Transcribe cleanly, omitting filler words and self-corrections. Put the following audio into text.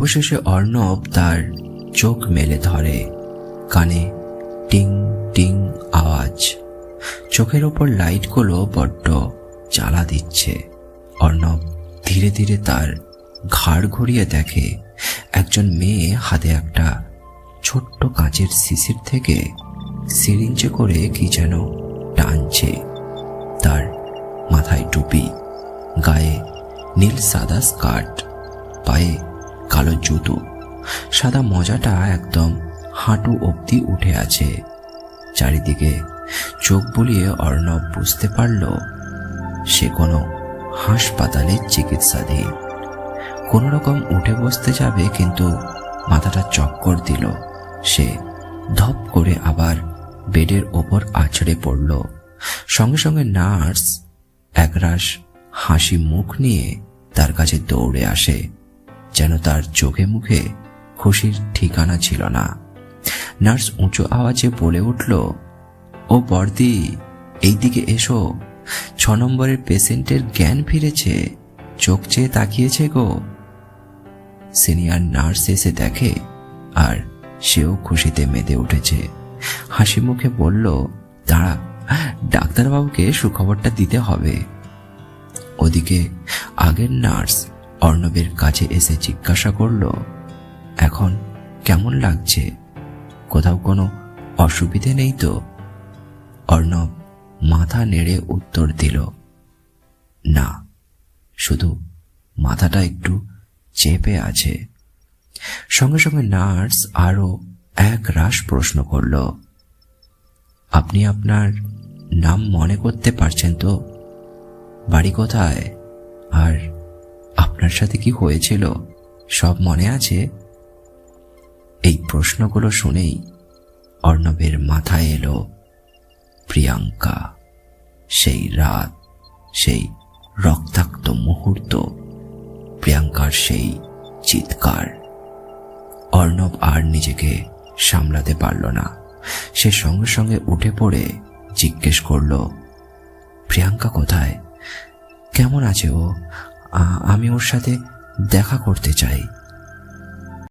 অবশেষে অর্ণব তার চোখ মেলে ধরে। কানে টিং টিং আওয়াজ। চোখের ওপর লাইটগুলো বড্ড জ্বালা দিচ্ছে। অর্ণব ধীরে ধীরে তার ঘাড় ঘুরিয়ে দেখে একজন মেয়ে হাতে একটা ছোট্ট কাঁচের শিশির থেকে সিরিঞ্জে করে কি যেন টানছে। তার মাথায় টুপি, গায়ে নীল সাদা স্কার্ট, পায়ে কালো জুতো, সাদা মোজাটা একদম হাঁটু অবধি উঠে আছে। চারিদিকে চোখ বুলিয়ে অর্ণব বুঝতে পারল সে কোনো হাসপাতালে চিকিৎসাধীন। কোনো রকম উঠে বসতে যাবে, কিন্তু মাথাটা চক্কর দিল। সে ধপ করে আবার বেডের ওপর আছড়ে পড়ল। সঙ্গে সঙ্গে নার্স একরাশ হাসি মুখ নিয়ে তার কাছে দৌড়ে আসে, যেন তার চোখে মুখে খুশির ঠিকানা ছিল না। নার্স উঁচু আওয়াজে বলে উঠল, ও বর্দি, এইদিকে এসো, 6 নম্বরের পেশেন্টের জ্ঞান ফিরেছে, চোখ চেয়ে তাকিয়েছে গো। সিনিয়র নার্স এসে দেখে আর সেও খুশিতে মেতে উঠেছে। হাসি মুখে বলল, দাঁড়া, ডাক্তারবাবুকে সুখবরটা দিতে হবে। ওদিকে আগের নার্স অর্ণবের কাছে এসে জিজ্ঞাসা করল, এখন কেমন লাগছে? কোথাও কোনো অসুবিধে নেই তো? অর্ণব মাথা নেড়ে উত্তর দিল, না, শুধু মাথাটা একটু চেপে আছে। সঙ্গে সঙ্গে নার্স আরো এক রাশ প্রশ্ন করল, আপনি আপনার নাম মনে করতে পারছেন তো? বাড়ি কোথায়? আর আপনার সাথে কি হয়েছিল সব মনে আছে? এই প্রশ্নগুলো শুনেই অর্ণবের মাথায় এলো প্রিয়াঙ্কা, সেই রাত, সেই রক্তাক্ত মুহূর্ত, প্রিয়াঙ্কার সেই চিৎকার। অর্ণব আর নিজেকে সামলাতে পারল না। সে সঙ্গে সঙ্গে উঠে পড়ে জিজ্ঞেস করল, প্রিয়াঙ্কা কোথায়? কেমন আছে ও? আমি ওর সাথে দেখা করতে চাই।